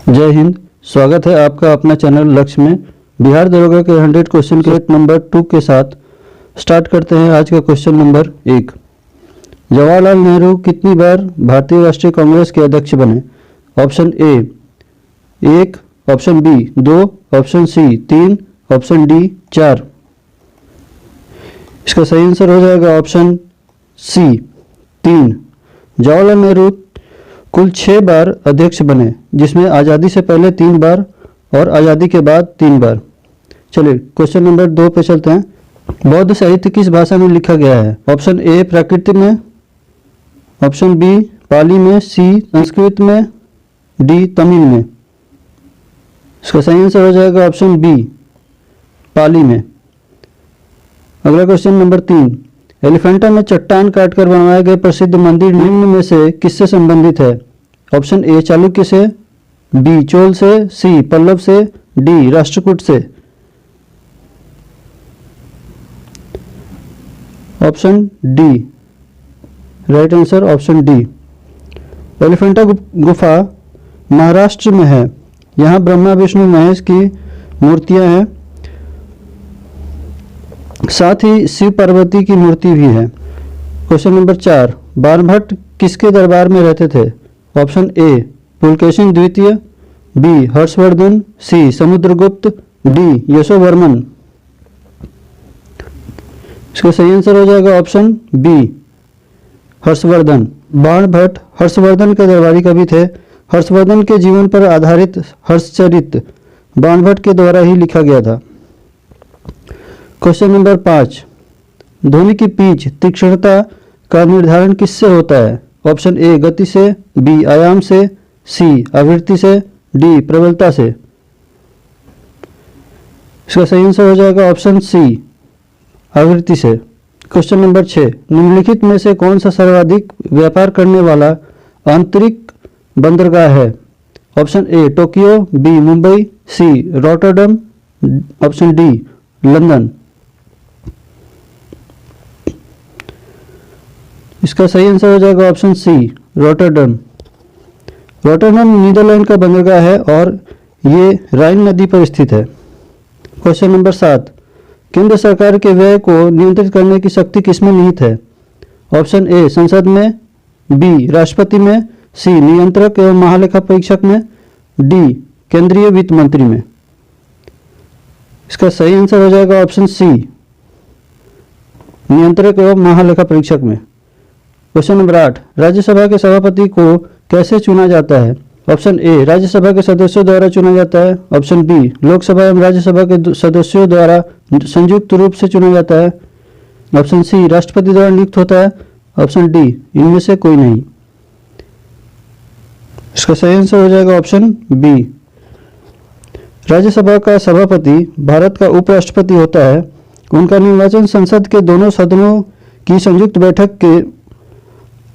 जय हिंद। स्वागत है आपका अपना चैनल लक्ष्य में। बिहार दरोगा के 100 क्वेश्चन के नंबर 2 के साथ स्टार्ट करते हैं आज का क्वेश्चन नंबर 1। जवाहरलाल नेहरू कितनी बार भारतीय राष्ट्रीय कांग्रेस के अध्यक्ष बने? Option A 1, option B 2, option C 3, option D 4। इसका सही आंसर हो जाएगा ऑप्शन सी 3। जवाहरलाल नेहरू कुल 6 बार अध्यक्ष बने, जिसमें आज़ादी से पहले 3 बार और आज़ादी के बाद 3 बार। चलिए क्वेश्चन नंबर 2 पे चलते हैं। बौद्ध साहित्य किस भाषा में लिखा गया है? ऑप्शन ए प्राकृत में, ऑप्शन बी पाली में, सी संस्कृत में, डी तमिल में। इसका सही आंसर हो जाएगा ऑप्शन बी पाली में। अगला क्वेश्चन नंबर 3। एलिफेंटा में चट्टान काटकर बनवाए गए प्रसिद्ध मंदिर निम्न में से किससे संबंधित है? ऑप्शन ए चालुक्य से, बी चोल से, सी पल्लव से, डी राष्ट्रकूट से। Option D right answer, option D. Elephanta गुफा महाराष्ट्र में है। यहाँ ब्रह्मा विष्णु महेश की मूर्तियां हैं, साथ ही शिव पार्वती की मूर्ति भी है। Question number 4। बाणभट्ट किसके दरबार में रहते थे? ऑप्शन ए पुलकेशिन द्वितीय, बी हर्षवर्धन, सी समुद्रगुप्त, डी यशोवर्मन। इसका सही आंसर हो जाएगा ऑप्शन बी हर्षवर्धन। बाणभट्ट हर्षवर्धन के दरबारी कवि थे। हर्षवर्धन के जीवन पर आधारित हर्षचरित बाणभट्ट के द्वारा ही लिखा गया था। Question number 5। ध्वनि की पिच तीक्ष्णता का निर्धारण किससे होता है? ऑप्शन ए गति से, बी आयाम से, सी आवृत्ति से, डी प्रबलता से। इसका सही आंसर हो जाएगा ऑप्शन सी आवृत्ति से। Question number 6। निम्नलिखित में से कौन सा सर्वाधिक व्यापार करने वाला आंतरिक बंदरगाह है? Option A Tokyo, B Mumbai, C Rotterdam, option D London. इसका सही आंसर हो जाएगा option C Rotterdam. Rotterdam Netherland का बंदरगाह है और ये राइन नदी पर स्थित है। Question number 7। केंद्र सरकार के व्यय को नियंत्रित करने की शक्ति किसमें निहित है? ऑप्शन ए संसद में, बी राष्ट्रपति में, सी नियंत्रक एवं महालेखा परीक्षक में, डी केंद्रीय वित्त मंत्री में। इसका सही आंसर हो जाएगा ऑप्शन सी नियंत्रक एवं महालेखा परीक्षक में। Question number 8। राज्यसभा के सभापति को कैसे चुना जाता है? ऑप्शन ए राज्यसभा के सदस्यों द्वारा चुना जाता है, ऑप्शन बी लोकसभा एवं राज्यसभा के सदस्यों द्वारा संयुक्त रूप से चुना जाता है, ऑप्शन सी राष्ट्रपति द्वारा नियुक्त होता है, ऑप्शन डी इनमें से कोई नहीं। इसका सही आंसर हो जाएगा ऑप्शन बी। राज्यसभा का सभापति भारत का उपराष्ट्रपति होता है। उनका निर्वाचन संसद के दोनों सदनों की संयुक्त बैठक के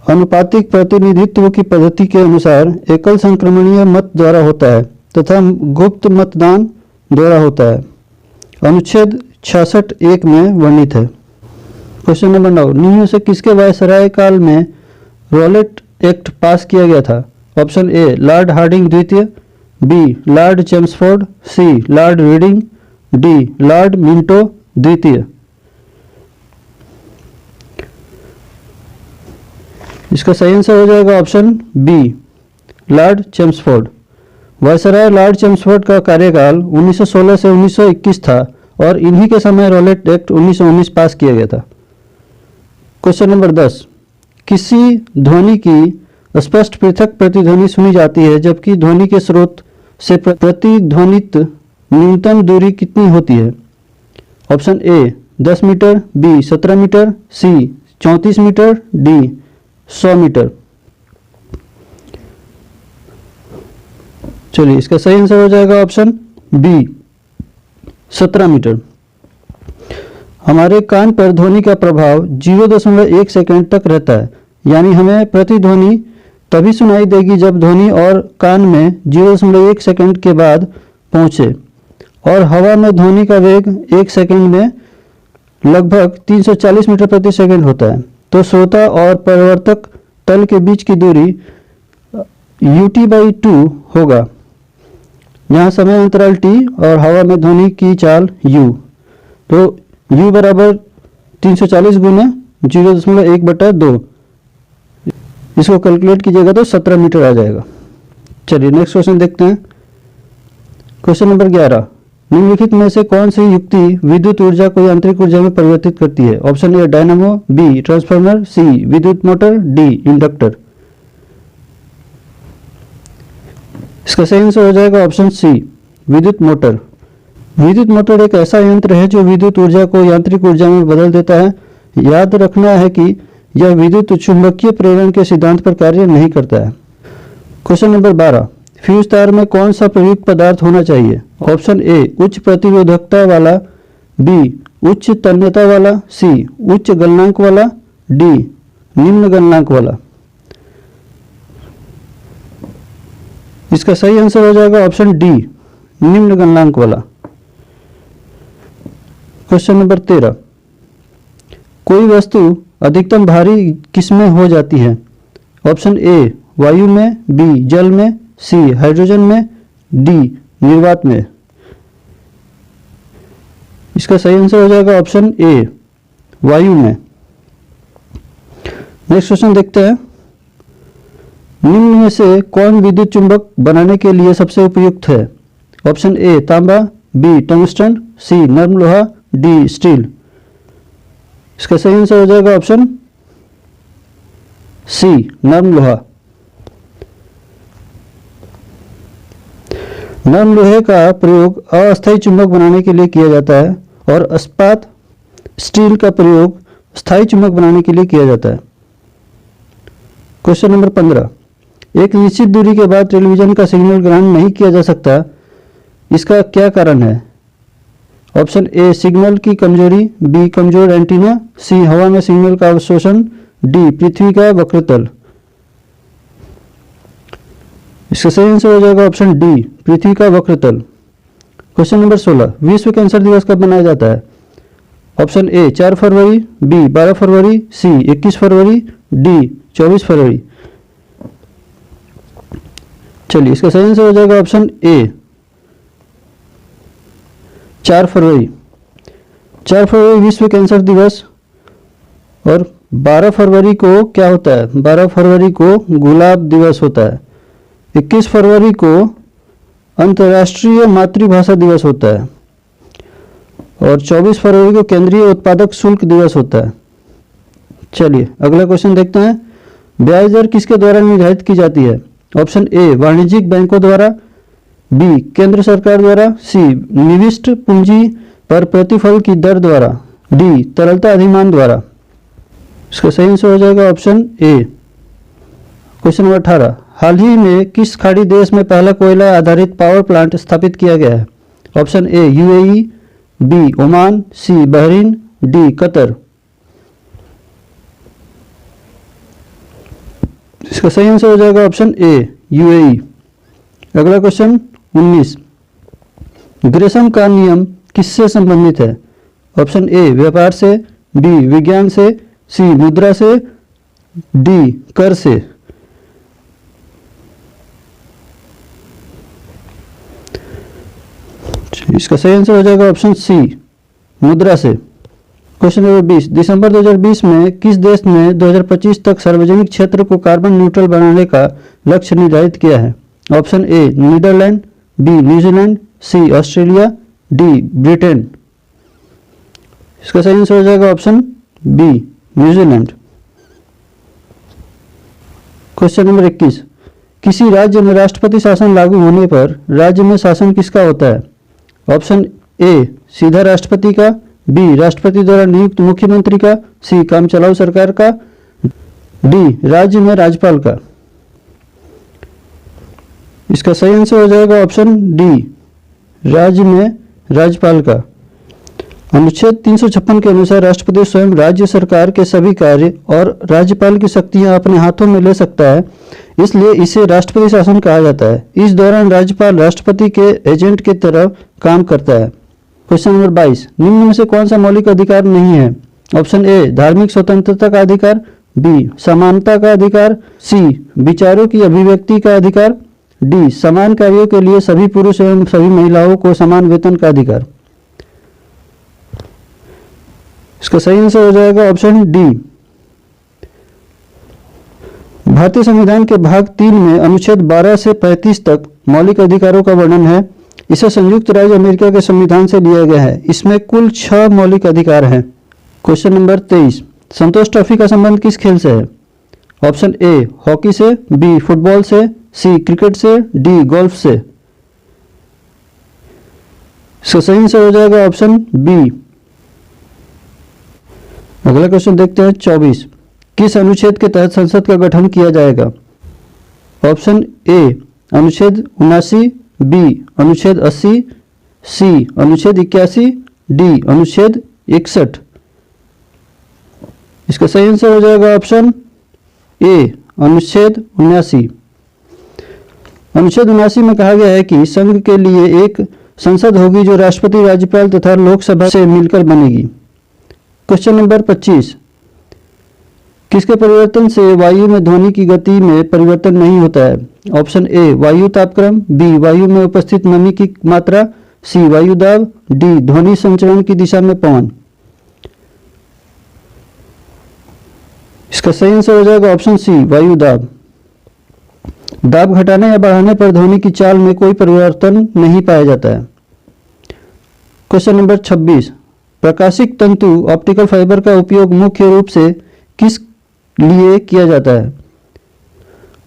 अनुपातिक प्रतिनिधित्व की पद्धति के अनुसार एकल संक्रमणीय मत द्वारा होता है तथा गुप्त मतदान द्वारा होता है। अनुच्छेद 66(1) में वर्णित है। Question number 9। निम्न से किसके वायसराय काल में रॉलेट एक्ट पास किया गया था? ऑप्शन ए लॉर्ड हार्डिंग द्वितीय, B Lord Chelmsford, C Lord Reading, D Lord Minto द्वितीय। इसका सही आंसर हो जाएगा option B Lord Chelmsford. Viceroy Lord Chelmsford का कार्यकाल 1916 से 1921 था और इन्हीं के समय रॉलेट एक्ट 1919 पास किया गया था। Question number 10। किसी ध्वनि की स्पष्ट पृथक प्रतिध्वनि सुनी जाती है जबकि ध्वनि के स्रोत से प्रतिध्वनित न्यूनतम दूरी कितनी होती है? Option A 10 metre, B 17 metre, C 34 metre, D 100 metre. चलिए इसका सही आंसर हो जाएगा ऑप्शन बी 17 मीटर। हमारे कान पर ध्वनि का प्रभाव 0.1 सेकंड तक रहता है, यानी हमें प्रतिध्वनि तभी सुनाई देगी जब ध्वनि और कान में 0.1 सेकंड के बाद पहुंचे। और हवा में ध्वनि का वेग 1 सेकंड में लगभग 340 मीटर प्रति सेकंड होता है। तो श्रोता और प्रवर्तक तल के बीच की दूरी ut/2 होगा। जहाँ समय अंतराल t और हवा में ध्वनि की चाल u। तो u बराबर 340 गुना 0.1/2। इसको कैलकुलेट कीजिएगा तो 17 मीटर आ जाएगा। चलिए नेक्स्ट क्वेश्चन देखते हैं। क्वेश्चन नंबर 11, निम्नलिखित में से कौन सी युक्ति विद्युत ऊर्जा को यांत्रिक ऊर्जा में परिवर्तित करती है? Option A dynamo, B transformer, C विद्युत मोटर, डी इंडक्टर। इसका सही आंसर हो जाएगा ऑप्शन सी विद्युत मोटर। विद्युत मोटर एक ऐसा यंत्र है जो विद्युत ऊर्जा को यांत्रिक ऊर्जा में बदल देता है। याद रखना है कि यह विद्युत चुंबकीय प्रेरण के सिद्धांत पर कार्य नहीं करता है। क्वेश्चन नंबर 12, फ्यूज तार में कौन सा प्रयुक्त पदार्थ होना चाहिए? ऑप्शन ए उच्च प्रतिरोधकता वाला, बी उच्च तन्यता वाला, सी उच्च गलनांक वाला, डी निम्न गलनांक वाला। इसका सही आंसर हो जाएगा ऑप्शन डी निम्न गलनांक वाला। क्वेश्चन नंबर 13, कोई वस्तु अधिकतम भारी किसमें हो जाती है? ऑप्शन ए वायु में, बी जल में, सी हाइड्रोजन में, डी निर्वात में। इसका सही आंसर हो जाएगा ऑप्शन ए वायु में। नेक्स्ट क्वेश्चन देखते हैं। निम्न में से कौन विद्युत चुंबक बनाने के लिए सबसे उपयुक्त है? ऑप्शन ए तांबा, बी टंगस्टन, सी नर्म लोहा, डी स्टील। इसका सही आंसर हो जाएगा ऑप्शन सी नर्म लोहा। नर्म लोहे का प्रयोग अस्थायी चुंबक बनाने के लिए किया जाता है और इस्पात स्टील का प्रयोग स्थायी चुंबक बनाने के लिए किया जाता है। क्वेश्चन नंबर 15, एक निश्चित दूरी के बाद टेलीविजन का सिग्नल ग्रहण नहीं किया जा सकता, इसका क्या कारण है? ऑप्शन ए सिग्नल की कमजोरी, बी कमजोर एंटीना, सी हवा में सिग्नल का अवशोषण, डी पृथ्वी का वक्रतल। इसका सही आंसर हो जाएगा ऑप्शन डी पृथ्वी का वक्रतल। क्वेश्चन नंबर 16, विश्व कैंसर दिवस कब मनाया जाता है? ऑप्शन ए 4 फरवरी, बी 12 फरवरी, सी 21 फरवरी, डी 24 फरवरी। चलिए इसका सही आंसर हो जाएगा ऑप्शन ए 4 फरवरी। 4 फरवरी विश्व कैंसर दिवस। और 12 फरवरी को क्या होता है? 12 फरवरी को गुलाब दिवस होता है। 21 फरवरी को अंतर्राष्ट्रीय मातृभाषा दिवस होता है और 24 फरवरी को केंद्रीय उत्पादक शुल्क दिवस होता है। चलिए अगला क्वेश्चन देखते हैं। ब्याज दर किसके द्वारा निर्धारित की जाती है? ऑप्शन ए वाणिज्यिक बैंकों द्वारा, बी केंद्र सरकार द्वारा, सी निविष्ट पूंजी पर प्रतिफल की दर द्वारा, डी तरलता अधिमान द्वारा। इसका सही आंसर हो जाएगा ऑप्शन ए। क्वेश्चन नंबर 18, हाल ही में किस खाड़ी देश में पहला कोयला आधारित पावर प्लांट स्थापित किया गया है? Option A UAE, B Oman, C Bahrain, D Qatar. इसका सही आंसर हो जाएगा ऑप्शन ए यूएई। अगला क्वेश्चन 19, ग्रेशम का नियम किससे संबंधित है? ऑप्शन ए व्यापार से, बी विज्ञान से, सी मुद्रा से, डी कर से। इसका सही आंसर हो जाएगा ऑप्शन सी मुद्रा से। क्वेश्चन नंबर 20, दिसंबर 2020 में किस देश ने 2025 तक सार्वजनिक क्षेत्र को कार्बन न्यूट्रल बनाने का लक्ष्य निर्धारित किया है? Option A Netherland, B New Zealand, C Australia, D Britain. इसका सही आंसर हो जाएगा option B New Zealand. Question number 21, किसी राज्य में राष्ट्रपति शासन लागू होने पर राज्य में शासन किसका होता है? ऑप्शन ए सीधा राष्ट्रपति का, बी राष्ट्रपति द्वारा नियुक्त मुख्यमंत्री का, सी काम चलाऊ सरकार का, डी राज्य में राज्यपाल का। इसका सही आंसर हो जाएगा ऑप्शन डी राज्य में राज्यपाल का। अनुच्छेद 356 के अनुसार राष्ट्रपति स्वयं राज्य सरकार के सभी कार्य और राज्यपाल की शक्तियां अपने हाथों में ले सकता है, इसलिए इसे राष्ट्रपति शासन कहा जाता है। इस दौरान राज्यपाल राष्ट्रपति के एजेंट की तरह काम करता है। क्वेश्चन नंबर 22, निम्न में से कौन सा मौलिक अधिकार नहीं है? ऑप्शन ए धार्मिक स्वतंत्रता का अधिकार, बी समानता का अधिकार, सी विचारों की अभिव्यक्ति का अधिकार, डी समान कार्यों के लिए सभी पुरुष एवं सभी महिलाओं को समान वेतन का अधिकार। इसका सही आंसर हो जाएगा ऑप्शन डी। भारतीय संविधान के भाग 3 में अनुच्छेद 12 से 35 तक मौलिक अधिकारों का वर्णन है। इसे संयुक्त राज्य अमेरिका के संविधान से लिया गया है। इसमें कुल 6 मौलिक अधिकार हैं। क्वेश्चन नंबर 23, संतोष ट्रॉफी का संबंध किस खेल से है? ऑप्शन ए हॉकी से, बी फुटबॉल से, सी क्रिकेट से, डी गोल्फ से। इसका सही आंसर हो जाएगा ऑप्शन बी। अगला क्वेश्चन देखते हैं 24, किस अनुच्छेद के तहत संसद का गठन किया जाएगा? ऑप्शन ए अनुच्छेद 79, बी अनुच्छेद 80, सी अनुच्छेद 81, डी अनुच्छेद 61। इसका सही आंसर हो जाएगा ऑप्शन ए अनुच्छेद 79। अनुच्छेद 79 में कहा गया है कि संघ के लिए एक संसद होगी जो राष्ट्रपति, राज्यपाल तथा लोकसभा से मिलकर बनेगी। क्वेश्चन नंबर 25, किसके परिवर्तन से वायु में ध्वनि की गति में परिवर्तन नहीं होता है? ऑप्शन ए वायु तापक्रम, बी वायु में उपस्थित नमी की मात्रा, सी वायु दाब, डी ध्वनि संचरण की दिशा में पवन। इसका सही आंसर हो जाएगा ऑप्शन सी वायु दाब। दाब घटाने या बढ़ाने पर ध्वनि की चाल में कोई परिवर्तन नहीं पाया जाता है। क्वेश्चन नंबर 26, प्रकाशिक तंतु ऑप्टिकल फाइबर का उपयोग मुख्य रूप से किस लिए किया जाता है?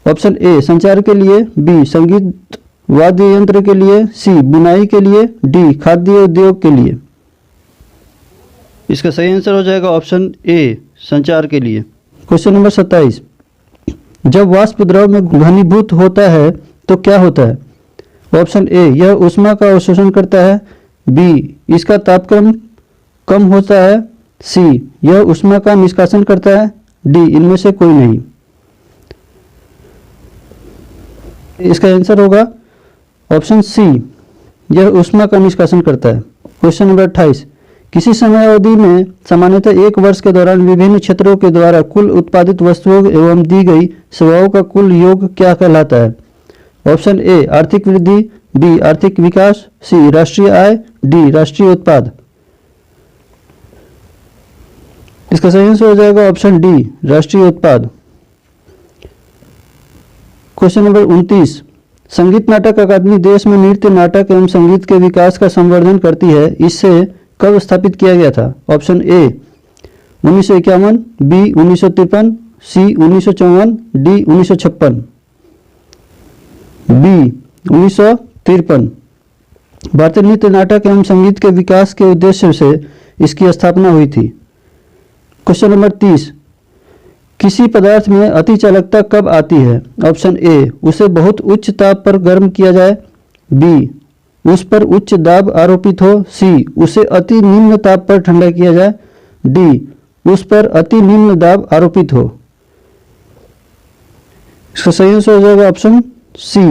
ऑप्शन ए संचार के लिए, बी संगीत वाद्य यंत्र के लिए, सी बुनाई के लिए, डी खाद्य उद्योग के लिए। इसका सही आंसर हो जाएगा ऑप्शन ए संचार के लिए। क्वेश्चन नंबर 27, जब वाष्प द्रव में घनीभूत होता है तो क्या होता है? ऑप्शन ए यह ऊष्मा का अवशोषण करता है, बी इसका तापक्रम कम होता है, सी यह ऊष्मा का निष्कासन करता है, डी इनमें से कोई नहीं। इसका आंसर होगा ऑप्शन सी यह ऊष्मा का निष्कासन करता है। क्वेश्चन नंबर 28, किसी समय अवधि में सामान्यतः 1 वर्ष के दौरान विभिन्न क्षेत्रों के द्वारा कुल उत्पादित वस्तुओं एवं दी गई सेवाओं का कुल योग क्या कहलाता है? ऑप्शन ए आर्थिक वृद्धि, बी आर्थिक विकास, सी राष्ट्रीय आय, डी राष्ट्रीय उत्पाद। इसका सही आंसर हो जाएगा ऑप्शन डी राष्ट्रीय उत्पाद। क्वेश्चन नंबर 29, संगीत नाटक अकादमी देश में नृत्य नाटक एवं संगीत के विकास का संवर्धन करती है। इससे कब स्थापित किया गया था? Option A 1951, B 1953, C 1954, D 1956। B 1953। भारतीय नृत्य नाटक एवं संगीत के विकास के उद्देश्य से इसकी स्थापना हुई थी। क्वेश्चन नंबर 30, किसी पदार्थ में अति चालकता कब आती है? ऑप्शन ए उसे बहुत उच्च ताप पर गर्म किया जाए, बी उस पर उच्च दाब आरोपित हो, सी उसे अति निम्न ताप पर ठंडा किया जाए, डी उस पर अति निम्न दाब आरोपित हो। इसका सही आंसर हो जाएगा option C.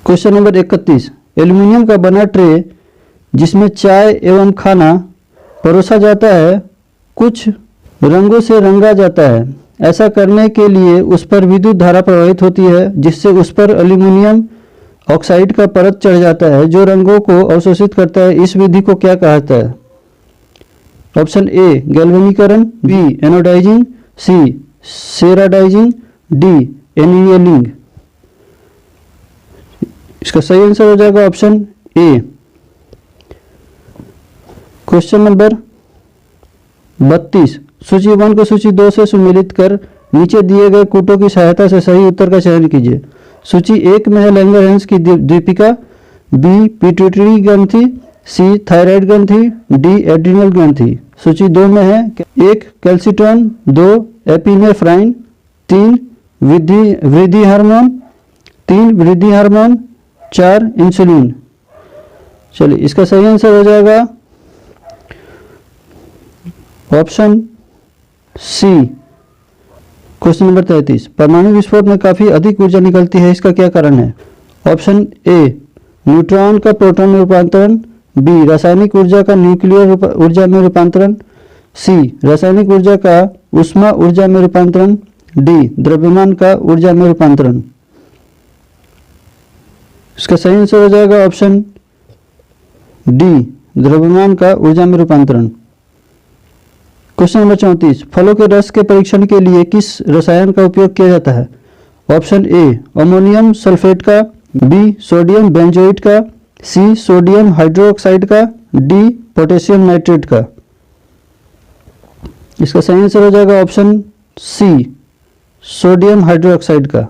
Question number 31, aluminium का बना ट्रे जिसमें चाय एवं खाना परोसा जाता है कुछ रंगों से रंगा जाता है। ऐसा करने के लिए उस पर विद्युत धारा प्रवाहित होती है जिससे उस पर एल्यूमिनियम ऑक्साइड का परत चढ़ जाता है जो रंगों को अवशोषित करता है। इस विधि को क्या कहता है? ऑप्शन ए गैल्वेनीकरण, B anodising, C sherardising, D annealing. इसका सही आंसर हो जाएगा ऑप्शन ए। क्वेश्चन नंबर 32, सूची 1 को सूची 2 से सुमेलित कर नीचे दिए गए कूटों की सहायता से सही उत्तर का चयन कीजिए। सूची 1 में है लैंगरहैंस की दीपिका, बी पिट्यूटरी ग्रंथि, सी थायराइड ग्रंथि, डी एड्रिनल ग्रंथि। सूची 2 में है 1 कैल्सिट्रॉन, 2 एपिनेफ्राइन, 3 वृद्धि हार्मोन, 4 इंसुलिन। चलिए इसका सही आंसर हो जाएगा ऑप्शन सी। क्वेश्चन नंबर 33, परमाणु विस्फोट में काफी अधिक ऊर्जा निकलती है, इसका क्या कारण है? ऑप्शन ए न्यूट्रॉन का प्रोटॉन में रूपांतरण, बी रासायनिक ऊर्जा का न्यूक्लियर ऊर्जा में रूपांतरण, सी रासायनिक ऊर्जा का ऊष्मा ऊर्जा में रूपांतरण, डी द्रव्यमान का ऊर्जा में रूपांतरण। इसका सही आंसर हो जाएगा ऑप्शन डी द्रव्यमान का ऊर्जा में रूपांतरण। क्वेश्चन नंबर 34, फलों के रस के परीक्षण के लिए किस रसायन का उपयोग किया जाता है? ऑप्शन ए अमोनियम सल्फेट का, बी सोडियम बेंजोइट का, सी सोडियम हाइड्रोक्साइड का, डी पोटेशियम नाइट्रेट का। इसका सही आंसर हो जाएगा ऑप्शन सी सोडियम हाइड्रोक्साइड का।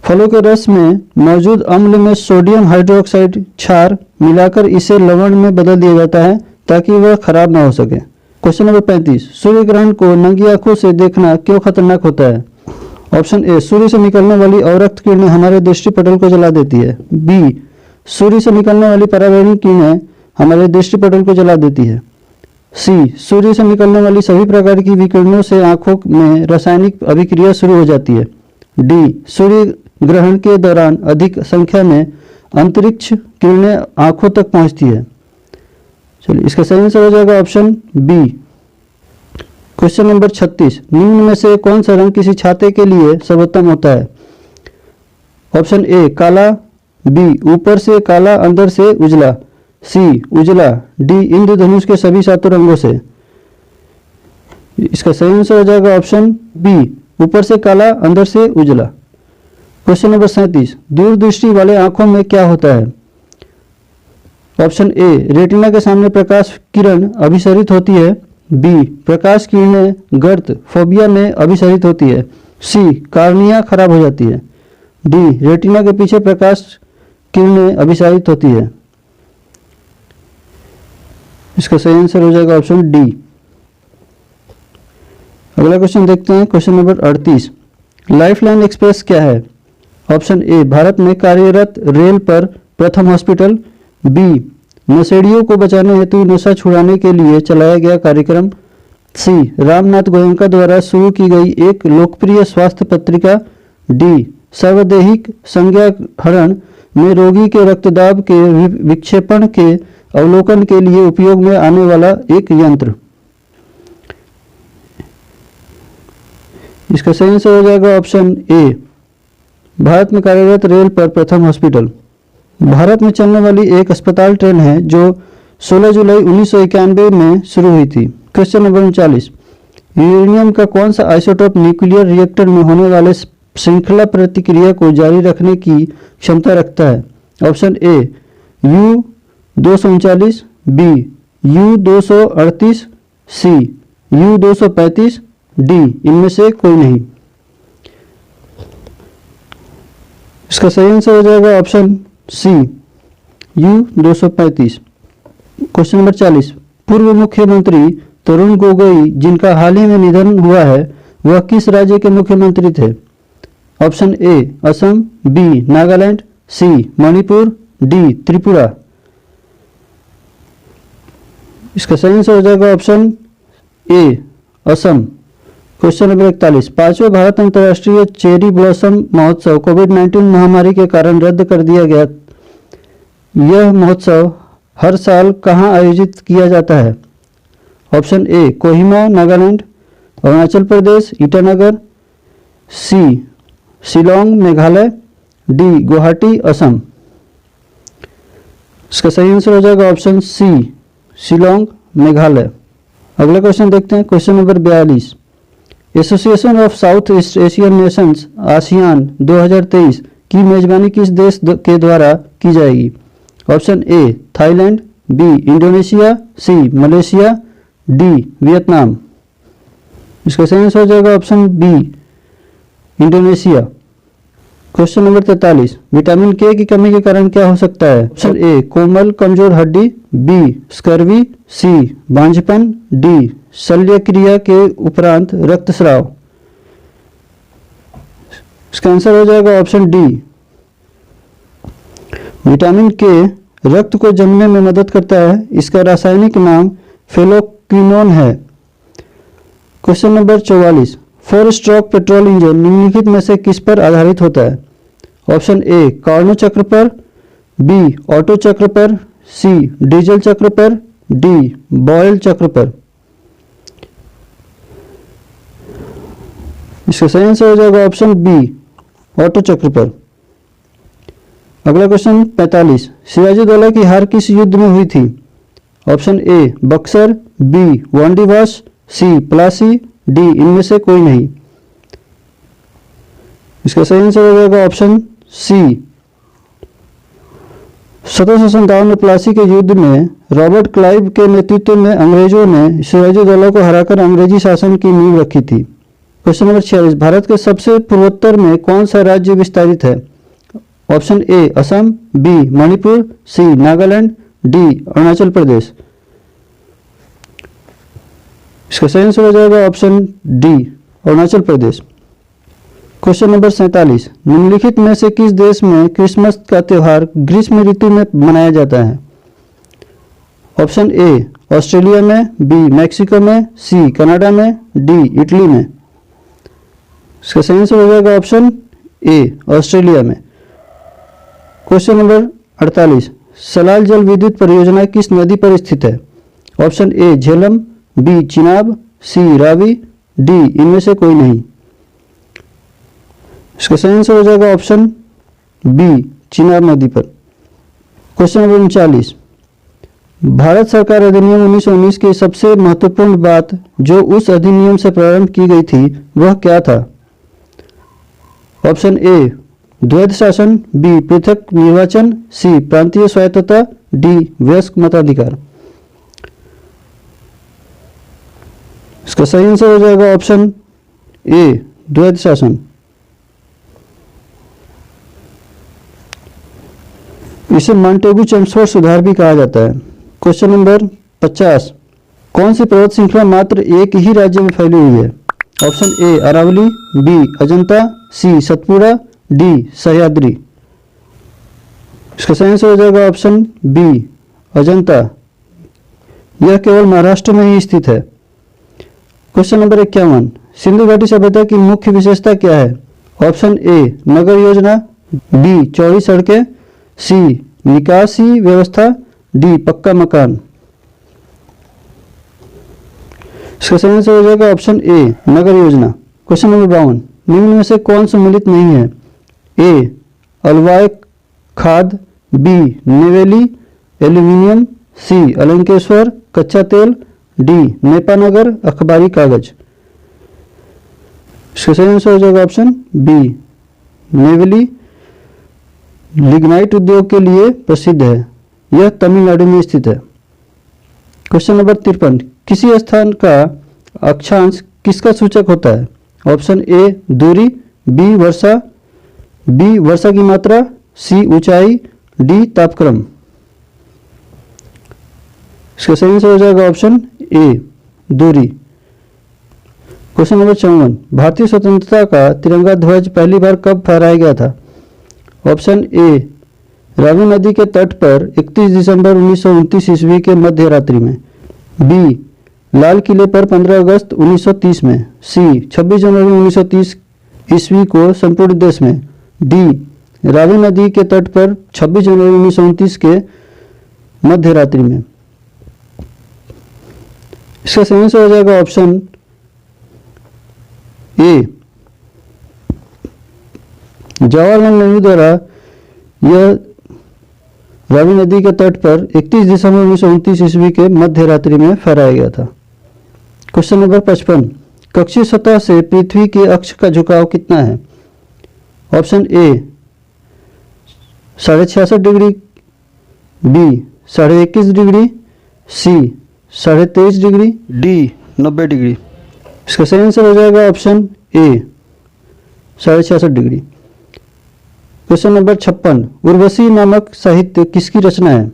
फलों के रस में मौजूद अम्ल में सोडियम हाइड्रोक्साइड क्षार मिलाकर इसे लवण में बदल दिया जाता है ताकि वह खराब ना हो सके। क्वेश्चन नंबर 35, सूर्य ग्रहण को नंगी आंखों से देखना क्यों खतरनाक होता है? ऑप्शन ए सूर्य से निकलने वाली अवरक्त किरणें हमारे दृष्टिपटल को जला देती है, बी सूर्य से निकलने वाली पराबैंगनी किरणें हमारे दृष्टिपटल को जला देती है, सी सूर्य से निकलने वाली सभी प्रकार की विकिरणों से आंखों में रासायनिक अभिक्रिया शुरू हो जाती है, डी सूर्य ग्रहण के दौरान अधिक संख्या में अंतरिक्ष किरणें आंखों तक पहुंचती है। चलिए इसका सही आंसर हो जाएगा ऑप्शन बी। क्वेश्चन नंबर 36, निम्न में से कौन सा रंग किसी छाते के लिए सर्वोत्तम होता है? ऑप्शन ए काला, बी ऊपर से काला अंदर से उजला, सी उजला, डी इंद्रधनुष के सभी 7 रंगों से। इसका सही आंसर हो जाएगा ऑप्शन बी ऊपर से काला अंदर से उजला। क्वेश्चन नंबर 37, दूरदृष्टि वाले आंखों में क्या होता है? ऑप्शन ए रेटिना के सामने प्रकाश किरण अभिसरित होती है, बी प्रकाश किरणें गर्त फोबिया में अभिसरित होती है, सी कार्निया खराब हो जाती है, डी रेटिना के पीछे प्रकाश किरणें अभिसारित होती है। इसका सही आंसर हो जाएगा ऑप्शन डी। अगला क्वेश्चन देखते हैं, क्वेश्चन नंबर 38, लाइफलाइन एक्सप्रेस क्या है? ऑप्शन ए भारत में कार्यरत रेल पर प्रथम हॉस्पिटल, बी नशेड़ियों को बचाने हेतु नशा छुड़ाने के लिए चलाया गया कार्यक्रम, सी रामनाथ गोयनका द्वारा शुरू की गई एक लोकप्रिय स्वास्थ्य पत्रिका, डी सर्वदेहिक संज्ञाहरण में रोगी के रक्तदाब के विक्षेपण के अवलोकन के लिए उपयोग में आने वाला एक यंत्र। इसका सही आंसर हो जाएगा ऑप्शन ए भारत में कार्यरत रेल पर प्रथम हॉस्पिटल। भारत में चलने वाली एक अस्पताल ट्रेन है जो 16 जुलाई 1991 में शुरू हुई थी। क्वेश्चन नंबर 39, यूरेनियम का कौन सा आइसोटोप न्यूक्लियर रिएक्टर में होने वाले श्रृंखला प्रतिक्रिया को जारी रखने की क्षमता रखता है? Option A U-239, B U-238, C U-235, D इनमें से कोई नहीं। इसका सही आंसर हो जाएगा ऑप्शन सी U-235। क्वेश्चन नंबर 40, पूर्व मुख्यमंत्री तरुण गोगोई जिनका हाल ही में निधन हुआ है वह किस राज्य के मुख्यमंत्री थे? Option A Assam, B Nagaland, C Manipur, D Tripura. इसका सही आंसर हो जाएगा option A Assam. Question number 41, 5वें भारत अंतर्राष्ट्रीय चेरी ब्लॉसम महोत्सव कोविड-19 महामारी के कारण रद्द कर दिया गया। यह महोत्सव हर साल कहां आयोजित किया जाता है? Option A Kohima Nagaland, Arunachal Pradesh Itanagar, C Shillong Meghalaya, D Guwahati Assam. इसका सही आंसर हो जाएगा ऑप्शन सी शिलोंग मेघालय। अगला क्वेश्चन देखते हैं, question number 42, Association of South East Asian Nations ASEAN 2023 की मेजबानी किस देश के द्वारा की जाएगी? Option A Thailand, B Indonesia, C Malaysia, D Vietnam. इसका सही आंसर हो जाएगा option B Indonesia. Question number 43, vitamin K की कमी के कारण क्या हो सकता है? ऑप्शन ए कोमल कमजोर हड्डी, बी स्कर्वी, सी बांझपन, डी शल्य क्रिया के उपरांत रक्तस्राव। इसका आंसर हो जाएगा ऑप्शन डी। विटामिन के रक्त को जमने में मदद करता है। इसका रासायनिक नाम फेलोक्विनोन है। Question number 44, 4 stroke petrol engine निम्नलिखित में से किस पर आधारित होता है? ऑप्शन ए कार्नो चक्र पर, बी ऑटो चक्र पर, सी डीजल चक्र पर, डी बॉयल चक्र पर। इसका सही आंसर हो जाएगा ऑप्शन बी, ऑटो चक्र पर। अगला क्वेश्चन 45, सिराजुद्दौला की हार किस युद्ध में हुई थी? Option A Buxar, B Wandiwash, C Plassey, D इनमें से कोई नहीं। इसका सही आंसर हो जाएगा ऑप्शन सी। 1757 में प्लासी के युद्ध में रॉबर्ट क्लाइव के नेतृत्व में अंग्रेजों ने सिराजुद्दौला को हराकर अंग्रेजी शासन की नींव रखी थी। क्वेश्चन नंबर 46, भारत के सबसे पूर्वोत्तर में कौन सा राज्य विस्तारित है? Option A Assam, B Manipur, C Nagaland, D Arunachal Pradesh. इसका सही आंसर हो जाएगा option D, Arunachal Pradesh. Question number 47, निम्नलिखित में से किस देश में क्रिसमस का त्यौहार ग्रीष्म ऋतु में मनाया जाता है? ऑप्शन ए ऑस्ट्रेलिया में, बी मैक्सिको में, सी कनाडा में, डी इटली में। इसका सही आंसर हो जाएगा ऑप्शन ए, ऑस्ट्रेलिया में। क्वेश्चन नंबर 48, सलाल जल विद्युत परियोजना किस नदी पर स्थित है? Option A Jhelum, B Chenab, C Ravi, D इनमें से कोई नहीं। इसका सही आंसर हो जाएगा ऑप्शन बी, चिनाब नदी पर। क्वेश्चन नंबर 39, भारत सरकार अधिनियम 1919 की सबसे महत्वपूर्ण बात जो उस अधिनियम से प्रारंभ की गई थी वह क्या था? ऑप्शन ए द्वैध शासन, बी पृथक निर्वाचन, सी प्रांतीय स्वायत्तता, डी वयस्क मताधिकार। इसका सही आंसर हो जाएगा ऑप्शन ए, द्वैध शासन। इसे मॉन्टेगू चेम्सफोर्ड सुधार भी कहा जाता है। क्वेश्चन नंबर 50, कौन सी पर्वत श्रृंखला मात्र एक ही राज्य में फैली हुई है? Option A Aravalli, B Ajanta, C Satpura, D Sahyadri. इसका सही आंसर हो जाएगा ऑप्शन बी, अजंता। यह केवल महाराष्ट्र में ही स्थित है। क्वेश्चन नंबर 51, सिंधु घाटी सभ्यता की मुख्य विशेषता क्या है? ऑप्शन ए नगर योजना, बी चौड़ी सड़कें, सी निकासी व्यवस्था, डी पक्का मकान। इसका सही आंसर हो जाएगा ऑप्शन ए, नगर योजना। क्वेश्चन नंबर 52, निम्न में से कौन सम्मिलित नहीं है? ए अलवाय खाद, बी नेवेली एल्यूमिनियम, सी अलंकेश्वर कच्चा तेल, डी नेपानगर अखबारी कागज। इसका सही आंसर हो जाएगा ऑप्शन बी, नेवेली लिग्नाइट उद्योग के लिए प्रसिद्ध है। यह तमिलनाडु में स्थित है। क्वेश्चन नंबर 53, किसी स्थान का अक्षांश किसका सूचक होता है? ऑप्शन ए दूरी, बी वर्षा की मात्रा, सी ऊंचाई, डी तापक्रम। इसका सही आंसर हो जाएगा ऑप्शन ए, दूरी। क्वेश्चन नंबर 54, भारतीय स्वतंत्रता का तिरंगा ध्वज पहली बार कब फहराया गया था? ऑप्शन ए रावी नदी के तट पर 31 दिसंबर 1929 ईस्वी के मध्य रात्रि में, बी लाल किले पर 15 अगस्त 1930 में, सी 26 जनवरी 1930 ईस्वी को संपूर्ण देश में, डी रावी नदी के तट पर 26 जनवरी 1929 के मध्य रात्रि में। इसका सही आंसर हो जाएगा ऑप्शन ए, जवाहरलाल नेहरू द्वारा यह रावी नदी के तट पर 31 दिसंबर 1929 ईस्वी के मध्य रात्रि में फहराया गया था। क्वेश्चन नंबर 55, कक्षीय सतह से पृथ्वी के अक्ष का झुकाव कितना है? Option A 66.5 degree, B 21.5 degree, C 23.5 degree, D 90 degree. इसका सही आंसर हो जाएगा option A 66.5 degree. Question number 56, Urvashi नामक साहित्य किसकी रचना है?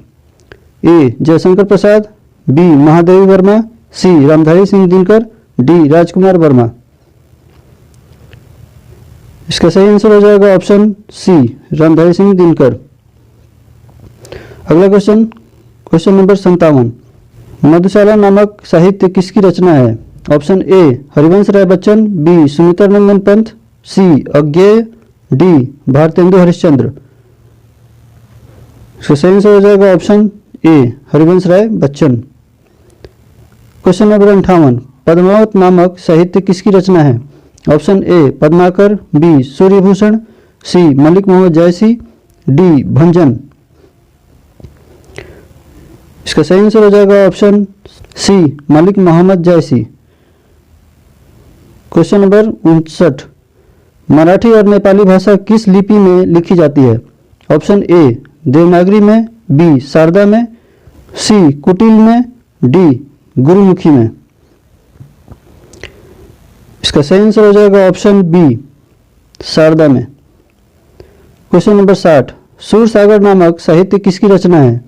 A Jaishankar Prasad, B Mahadevi Verma, C Ramdhari Singh Dinkar, D Rajkumar Verma. इसका सही आंसर हो जाएगा ऑप्शन सी रामधारी सिंह दिनकर। अगला क्वेश्चन, क्वेश्चन नंबर 57, मधुशाला नामक साहित्य किसकी रचना है? Option A Harivansh Rai Bachchan, B Sumitranandan Pant, C Agyeya, D Bharatendu Harishchandra. इसका सही आंसर हो जाएगा option A Harivansh Rai Bachchan. Question number 58, Padmavat नामक साहित्य किसकी रचना है? Option A Padmakar, B Suryabhushan, C Malik Muhammad Jayasi, D Bhanjan. इसका सही आंसर हो जाएगा option C Malik Muhammad Jayasi. Question number 59, Marathi और नेपाली भाषा किस लिपि में लिखी जाती है? ऑप्शन ए देवनागरी में, बी शारदा में, सी कुटिल में, डी गुरुमुखी में। इसका सही आंसर हो जाएगा ऑप्शन बी शारदा में। क्वेश्चन नंबर 60, सूर सागर नामक साहित्य किसकी रचना है?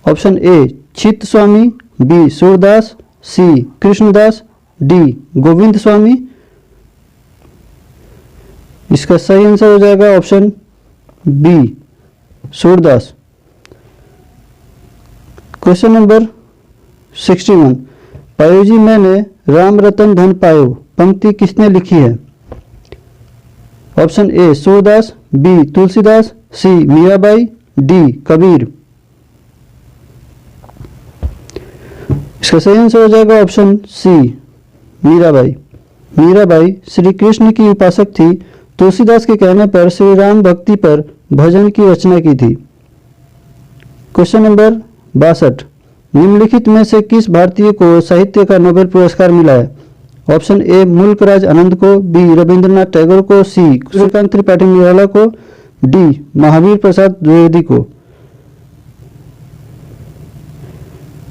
Option A Chitt Swami, B Surdas, C Krishnadas, D Govind Swami. इसका सही आंसर हो जाएगा option B Surdas. Question number 61, पायो जी मैंने राम रतन धन पायो पंक्ति किसने लिखी है? Option A Surdas, B Tulsidas, C Mirabai, D Kabir. इसका सही आंसर हो जाएगा ऑप्शन सी मीराबाई। मीराबाई श्री कृष्ण की उपासक थी। तुलसीदास के कहने पर श्री राम भक्ति पर भजन की रचना की थी। क्वेश्चन नंबर 62, निम्नलिखित में से किस भारतीय को साहित्य का नोबेल पुरस्कार मिला है? ऑप्शन ए मुल्कराज आनंद को, बी रविंद्रनाथ टैगोर को, सी सूर्यकांत त्रिपाठी निराला को, डी महावीर प्रसाद द्विवेदी को।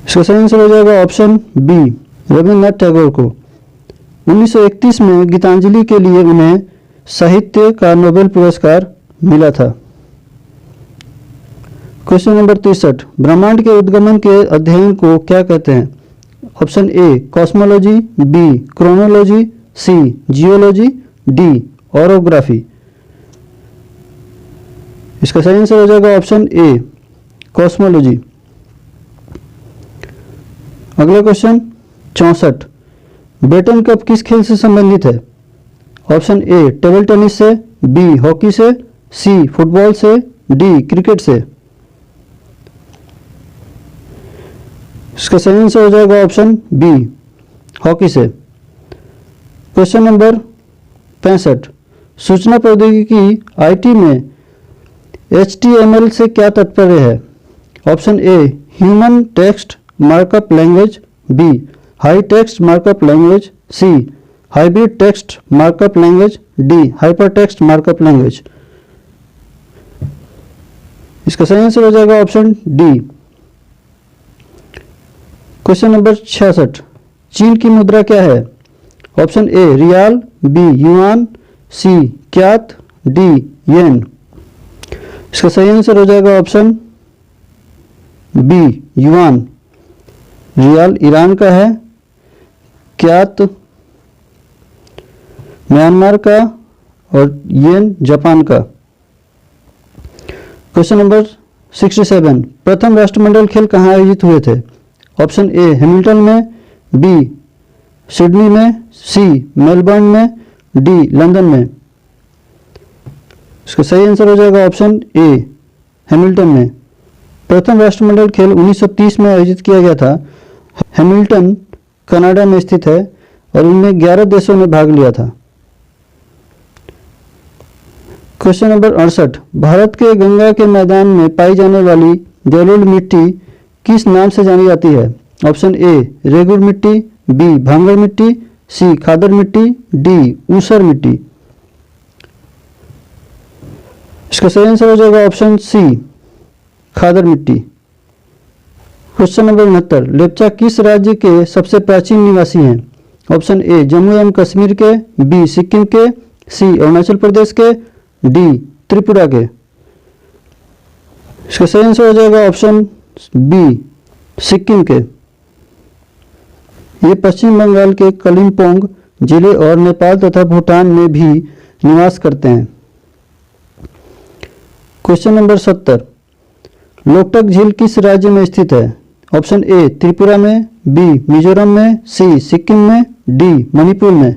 इसका सही आंसर हो जाएगा ऑप्शन बी रविंद्रनाथ टैगोर को। 1931 में गीतांजलि के लिए उन्हें साहित्य का नोबेल पुरस्कार मिला था। क्वेश्चन नंबर 63, ब्रह्मांड के उद्गमन के अध्ययन को क्या कहते हैं? Option A cosmology, B chronology, C geology, D orography. इसका सही आंसर हो जाएगा ऑप्शन ए कॉस्मोलॉजी। अगला क्वेश्चन 64, बेटन कप किस खेल से संबंधित है? ऑप्शन ए टेबल टेनिस से, बी हॉकी से, सी फुटबॉल से, डी क्रिकेट से। इसका सही आंसर हो जाएगा ऑप्शन बी हॉकी से। क्वेश्चन नंबर 65, सूचना प्रौद्योगिकी आईटी में HTML से क्या तात्पर्य है? Option A human text markup language, B high text markup language, C hybrid text markup language, D hyper text markup language. इसका सही आंसर हो जाएगा ऑप्शन डी। क्वेश्चन नंबर 66, चीन की मुद्रा क्या है? Option A riyal, B yuan, C kyat, D yen. इसका सही आंसर हो जाएगा option B yuan. Riyal Iran का है, क्यात म्यांमार का और येन जापान का। क्वेश्चन नंबर 67, प्रथम राष्ट्रमंडल खेल कहाँ आयोजित हुए थे? ऑप्शन ए हैमिल्टन में, बी सिडनी में, सी मेलबर्न में, डी लंदन में। इसका सही आंसर हो जाएगा ऑप्शन ए हैमिल्टन में। प्रथम राष्ट्रमंडल खेल 1930 में आयोजित किया गया था। हैमिल्टन कनाडा में स्थित है और इनमें 11 देशों ने भाग लिया था। क्वेश्चन नंबर 68, भारत के गंगा के मैदान में पाई जाने वाली जलोढ़ मिट्टी किस नाम से जानी जाती है? ऑप्शन ए रेगुड़ मिट्टी, बी भांगड़ मिट्टी, सी खादर मिट्टी, डी ऊसर मिट्टी। इसका सही आंसर हो जाएगा ऑप्शन सी खादर मिट्टी। क्वेश्चन नंबर 69, लेप्चा किस राज्य के सबसे प्राचीन निवासी हैं? ऑप्शन ए जम्मू एवं कश्मीर के, बी सिक्किम के, सी अरुणाचल प्रदेश के, डी त्रिपुरा के। इसका सही आंसर हो जाएगा ऑप्शन बी सिक्किम के। ये पश्चिम बंगाल के कलिम्पोंग जिले और नेपाल तथा भूटान में भी निवास करते हैं। क्वेश्चन नंबर 70, लोकटक झील किस राज्य में स्थित है? ऑप्शन ए त्रिपुरा में, बी मिजोरम में, सी सिक्किम में, डी मणिपुर में।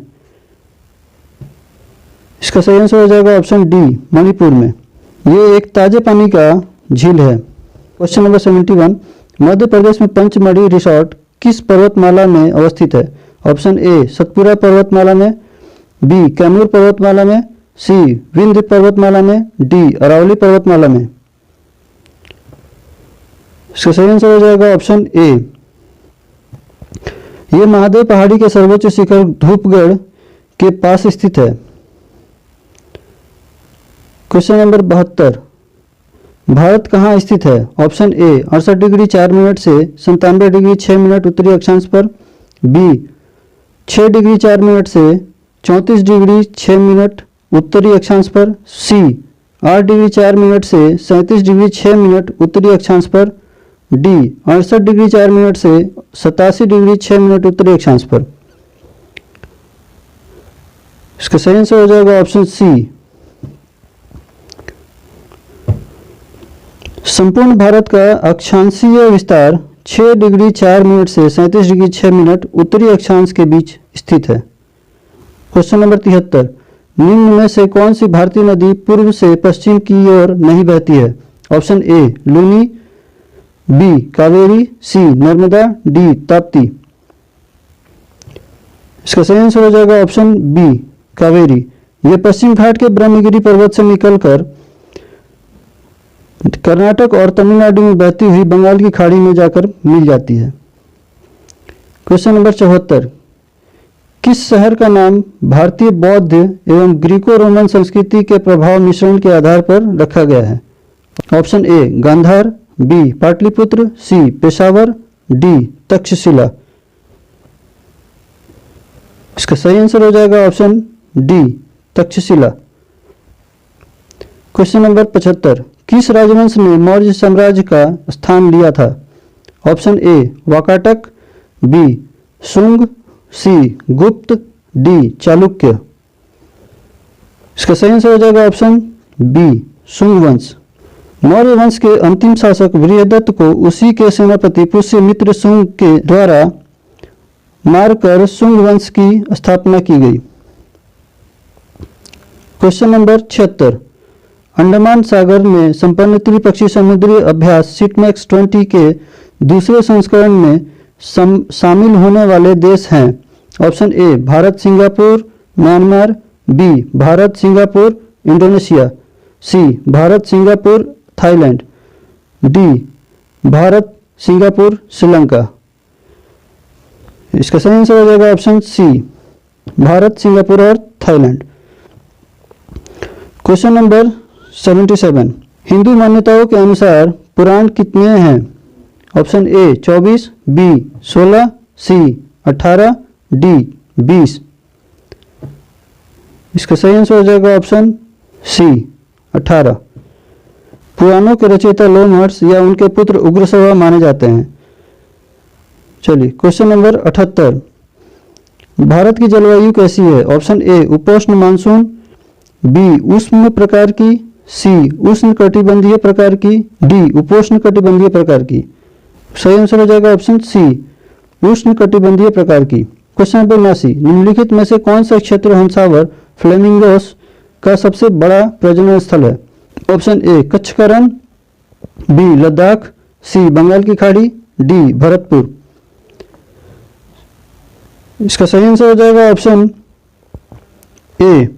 इसका सही आंसर हो जाएगा ऑप्शन डी मणिपुर में। ये एक ताजे पानी का झील है। क्वेश्चन नंबर 71, मध्य प्रदेश में पंचमढ़ी रिसोर्ट किस पर्वतमाला में अवस्थित है? ऑप्शन ए सतपुरा पर्वतमाला में, बी कैमूर पर्वतमाला में, सी विंध्य पर्वतमाला में, डी अरावली पर्वतमाला में। इसका सही आंसर हो जाएगा ऑप्शन ए। ये महादेव पहाड़ी के सर्वोच्च शिखर धूपगढ़ के पास स्थित है। क्वेश्चन नंबर 72, भारत कहाँ स्थित है? ऑप्शन ए 68 डिग्री 4 मिनट से 97 डिग्री 6 मिनट उत्तरी अक्षांश पर, बी 6 डिग्री 4 मिनट से 34 डिग्री 6 मिनट उत्तरी अक्षांश पर, सी 8 डिग्री 4 मिनट से 37 डिग्री 6 मिनट उत्तरी अक्षांश पर, डी 68 डिग्री 4 मिनट से 87 डिग्री 6 मिनट उत्तरी अक्षांश पर। इसका सही आंसर हो जाएगा ऑप्शन सी। संपूर्ण भारत का अक्षांशीय विस्तार 6 डिग्री 4 मिनट से 37 डिग्री 6 मिनट उत्तरी अक्षांश के बीच स्थित है। क्वेश्चन नंबर 73, निम्न में से कौन सी भारतीय नदी पूर्व से पश्चिम की ओर नहीं बहती है? Option A Luni, B Kaveri, C Narmada, D Tapti. इसका सही आंसर हो जाएगा ऑप्शन बी कावेरी। यह पश्चिम घाट के ब्रह्मगिरी पर्वत से निकलकर कर्नाटक और तमिलनाडु में बहती हुई बंगाल की खाड़ी में जाकर मिल जाती है। क्वेश्चन नंबर 74, किस शहर का नाम भारतीय बौद्ध एवं ग्रीको रोमन संस्कृति के प्रभाव मिश्रण के आधार पर रखा गया है? Option A Gandhar, B Pataliputra, C Peshawar, D Takshashila. इसका सही आंसर हो जाएगा option D Takshashila. Question number 75, किस राजवंश ने मौर्य साम्राज्य का स्थान लिया था? Option A Vakataka, B Shunga, C Gupta, D Chalukya. इसका सही आंसर हो जाएगा ऑप्शन बी शुंग वंश। मौर्य वंश के अंतिम शासक बृहदत्त को उसी के सेनापति पुष्यमित्र शुंग के द्वारा मारकर शुंग वंश की स्थापना की गई। क्वेश्चन नंबर 76, अंडमान सागर में संपन्न त्रिपक्षीय समुद्री अभ्यास सिटमैक्स 20 के दूसरे संस्करण में शामिल होने वाले देश हैं? Option A Bharat Singapore Myanmar, B Bharat Singapore Indonesia, C Bharat Singapore Thailand, D Bharat Singapore Sri Lanka. इसका सही आंसर हो जाएगा ऑप्शन सी भारत सिंगापुर और थाईलैंड। क्वेश्चन नंबर 77, हिंदू मान्यताओं के अनुसार पुराण कितने हैं? Option A 24, B 16, C 18, D 20। इसका सही आंसर हो जाएगा ऑप्शन सी 18। पुराणों के रचयिता लोमहर्ष या उनके पुत्र उग्रश्रवा माने जाते हैं। चलिए क्वेश्चन नंबर 78, भारत की जलवायु कैसी है? ऑप्शन ए उपोष्ण मानसून, बी उष्ण प्रकार की, सी उष्ण कटिबंधीय प्रकार की, डी उपोष्ण कटिबंधीय प्रकार की। सही आंसर हो जाएगा ऑप्शन सी उष्ण कटिबंधीय प्रकार की। क्वेश्चन नंबर 79, निम्नलिखित में से कौन सा क्षेत्र हंसावर फ्लेमिंगोस का सबसे बड़ा प्रजनन स्थल है? ऑप्शन ए कच्छ का रण, बी लद्दाख, सी बंगाल की खाड़ी, डी भरतपुर। इसका सही आंसर हो जाएगा ऑप्शन ए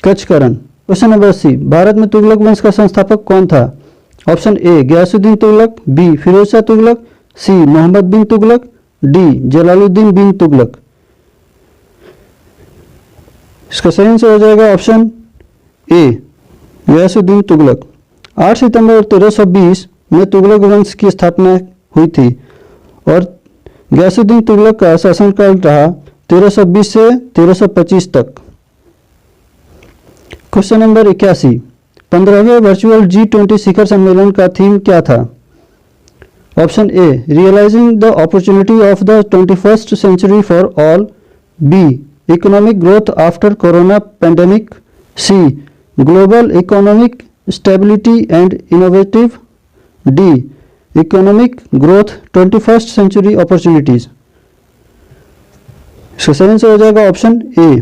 कच्छ का रण। क्वेश्चन नंबर 80, भारत में तुगलक वंश का संस्थापक कौन था? Option A Ghiyasuddin Tughlaq, B Firoz Shah Tughlaq, C Muhammad bin Tughlaq, D Jalaluddin bin Tughlaq. इसका सही आंसर हो जाएगा ऑप्शन ए गयासुद्दीन तुगलक। 8 सितंबर 1320 में तुगलक वंश की स्थापना हुई थी और गयासुद्दीन तुगलक का शासनकाल रहा 1320 से 1325 तक। क्वेश्चन नंबर 81, 15वें वर्चुअल G20 शिखर सम्मेलन का थीम क्या था? Option A realising the opportunity of the 21st century for all, B economic growth after corona pandemic, C global economic stability and innovative, D economic growth 21st century opportunities. इसका सही answer हो जाएगा option ए।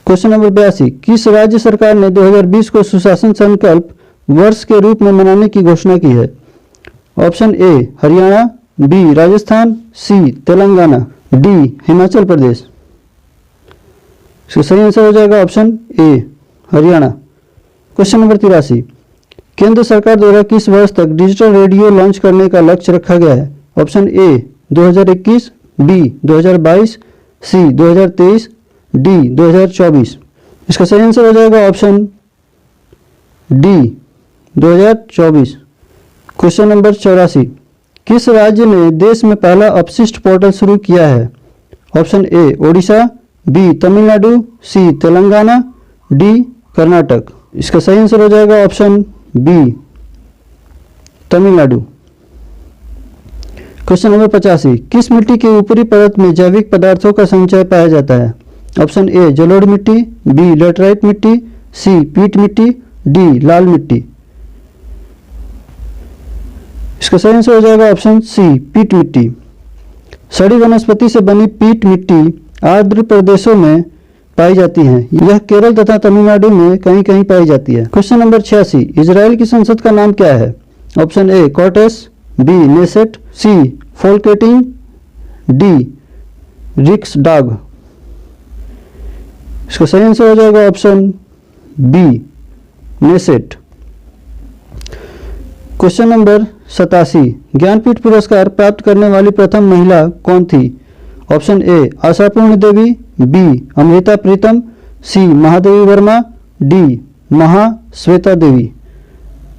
Question number 82, किस राज्य सरकार ने 2020 को सुशासन संकल्प वर्ष के रूप में मनाने की घोषणा की है? Option A Haryana, B Rajasthan, C Telangana, D Himachal Pradesh. इसका सही आंसर हो जाएगा option A Haryana. Question number 83, केंद्र सरकार द्वारा किस वर्ष तक डिजिटल रेडियो लॉन्च करने का लक्ष्य रखा गया है? Option A 2021, B 2022, C 2023, D 2024। इसका सही आंसर हो जाएगा ऑप्शन डी 2024। क्वेश्चन नंबर 84, किस राज्य ने देश में पहला अपशिष्ट पोर्टल शुरू किया है? Option A Odisha, B Tamil Nadu, C Telangana, D Karnataka. इसका सही आंसर हो जाएगा option B Tamil Nadu. Question number 85, किस मिट्टी के ऊपरी परत में जैविक पदार्थों का संचय पाया जाता है? ऑप्शन ए जलोढ़ मिट्टी, बी लेटराइट मिट्टी, सी पीट मिट्टी, डी लाल मिट्टी। इसका सही आंसर हो जाएगा ऑप्शन सी पीट मिट्टी। सड़ी वनस्पति से बनी पीट मिट्टी आर्द्र प्रदेशों में पाई जाती है। यह केरल तथा तमिलनाडु में कहीं कहीं पाई जाती है। क्वेश्चन नंबर 86, इजराइल की संसद का नाम क्या है? Option A Cortes, B Knesset, C Folketing, D Riksdag. इसका सही आंसर हो जाएगा option B Knesset. Question number 87, Jnanpith पुरस्कार प्राप्त करने वाली प्रथम महिला कौन थी? Option A Ashapurna Devi, B Amrita Pritam, C Mahadevi Verma, D Mahasweta Devi.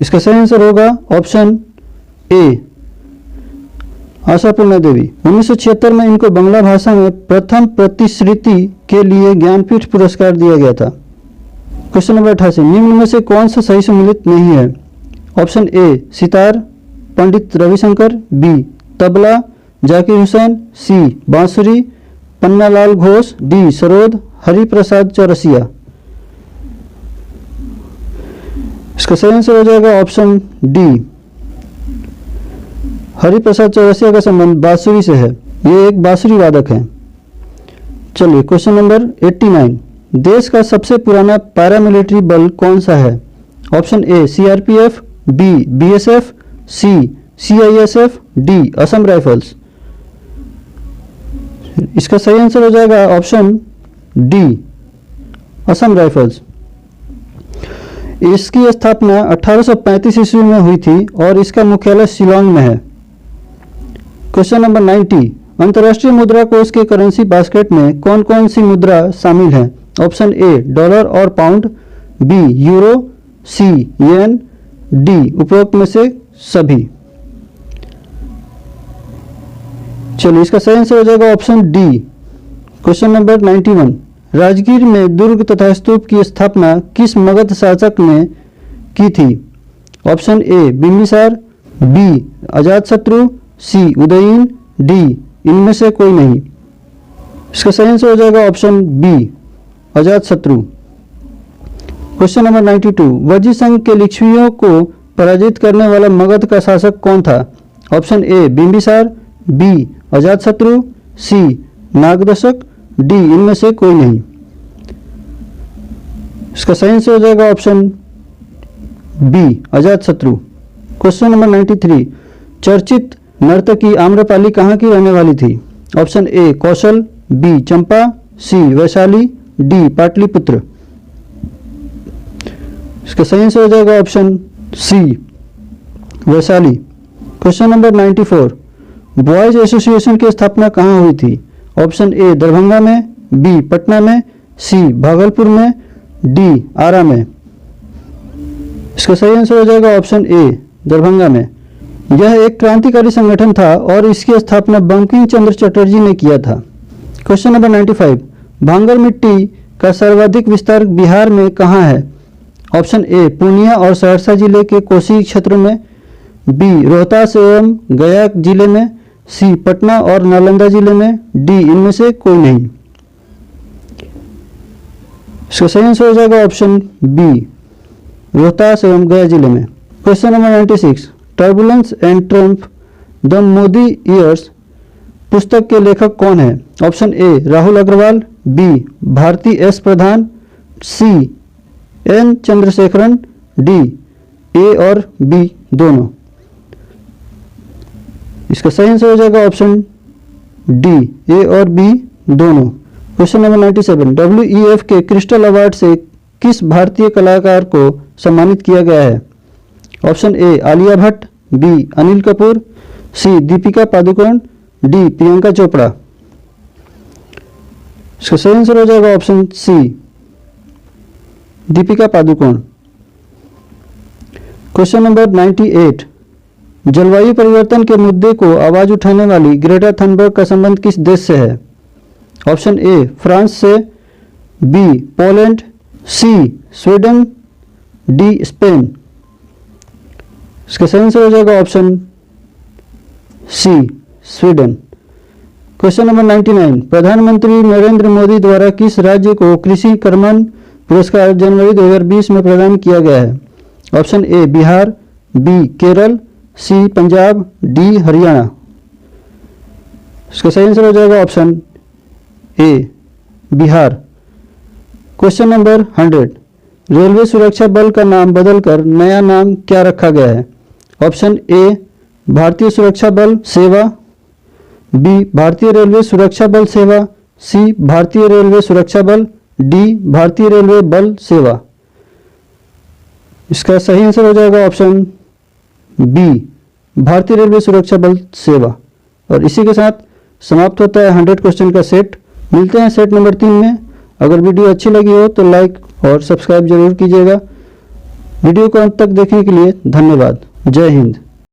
इसका सही आंसर होगा ऑप्शन ए आशापूर्ण देवी। 1976 में इनको बांग्ला भाषा में प्रथम प्रतिश्रुति के लिए ज्ञानपीठ पुरस्कार दिया गया था। क्वेश्चन नंबर 88, निम्न में से कौन सा सही सम्मिलित नहीं है? Option A sitar Pandit Ravi Shankar, B tabla Zakir Hussain, C bansuri Pannalal Ghosh, D sarod Hariprasad Chaurasia. इसका सही आंसर हो जाएगा ऑप्शन डी हरिप्रसाद चौरसिया का संबंध बांसुरी से है। ये एक बांसुरी वादक हैं। चलिए क्वेश्चन नंबर 89, देश का सबसे पुराना पैरामिलिट्री बल कौन सा है? Option A CRPF, B BSF, C CISF, D Assam Rifles. इसका सही आंसर हो जाएगा ऑप्शन डी असम राइफल्स। इसकी स्थापना 1835 ईस्वी में हुई थी और इसका मुख्यालय शिलोंग में है। क्वेश्चन नंबर 90, अंतर्राष्ट्रीय मुद्रा कोष के करेंसी बास्केट में कौन कौन सी मुद्रा शामिल है? ऑप्शन ए डॉलर और पाउंड, बी यूरो, सी येन, डी उपरोक्त में से सभी। चलिए इसका सही आंसर हो जाएगा option D. Question number 91, Rajgir में दुर्ग तथा स्तूप की स्थापना किस मगध शासक ने की थी? Option A Bimbisara, B Ajatashatru, C Udayin, D इनमें से कोई नहीं। इसका सही आंसर हो जाएगा option B Ajatashatru. Question number 92, Vajji संघ के लिच्छवियों को पराजित करने वाला मगध का शासक कौन था? Option A Bimbisara, B Ajatashatru, C Nagadashaka, D इनमें से कोई नहीं। इसका सही आंसर हो जाएगा option B Ajatashatru. Question number 93, चर्चित नर्तकी आम्रपाली कहाँ की रहने वाली थी? Option A Kaushal, B Champa, C Vaishali, D Pataliputra. इसका सही आंसर हो जाएगा option C Vaishali. Question number 94, boys association की स्थापना कहाँ हुई थी? ऑप्शन ए दरभंगा में, बी पटना में, सी भागलपुर में, डी आरा में। इसका सही आंसर हो जाएगा ऑप्शन ए दरभंगा में। यह एक क्रांतिकारी संगठन था और इसकी स्थापना बंकिम चंद्र चटर्जी ने किया था। क्वेश्चन नंबर 95, भांगर मिट्टी का सर्वाधिक विस्तार बिहार में कहाँ है? ऑप्शन ए पूर्णिया और सहरसा जिले के कोसी क्षेत्रों में, बी रोहतास एवं गया जिले में, सी पटना और नालंदा जिले में, डी इनमें से कोई नहीं। इसका सही आंसर हो जाएगा ऑप्शन बी रोहतास एवं गया जिले में। Question number 96, turbulence and Trump the Modi years पुस्तक के लेखक कौन है? Option A Rahul Agarwal, B Bharti S Pradhan, C N Chandrasekaran, D A और बी दोनों। इसका सही आंसर हो जाएगा ऑप्शन डी ए और बी दोनों। क्वेश्चन नंबर 97, WEF के क्रिस्टल अवार्ड से किस भारतीय कलाकार को सम्मानित किया गया है? Option A Alia Bhatt, B Anil Kapoor, C Deepika Padukone, D Priyanka Chopra. इसका सही आंसर हो जाएगा option C Deepika Padukone. Question number 98, जलवायु परिवर्तन के मुद्दे को आवाज उठाने वाली ग्रेटा थनबर्ग का संबंध किस देश से है? ऑप्शन ए फ्रांस से, B Poland, C Sweden, D Spain. इसका सही आंसर हो जाएगा option C Sweden. Question number 99, प्रधानमंत्री नरेंद्र मोदी द्वारा किस राज्य को कृषि कर्मण पुरस्कार जनवरी 2020 में प्रदान किया गया है? Option A Bihar, B Kerala, C Punjab, D Haryana. इसका सही आंसर हो जाएगा option A Bihar. Question number 100, railway सुरक्षा बल का नाम बदलकर नया नाम क्या रखा गया है? ऑप्शन ए भारतीय सुरक्षा बल सेवा, बी भारतीय रेलवे सुरक्षा बल सेवा, सी भारतीय रेलवे सुरक्षा बल, डी भारतीय रेलवे बल सेवा। इसका सही आंसर हो जाएगा ऑप्शन बी भारतीय रेलवे सुरक्षा बल सेवा। और इसी के साथ समाप्त होता है 100 क्वेश्चन का सेट। मिलते हैं सेट नंबर 3 में। अगर वीडियो अच्छी लगी हो तो लाइक और सब्सक्राइब जरूर कीजिएगा। वीडियो को अंत तक देखने के लिए धन्यवाद। जय हिंद।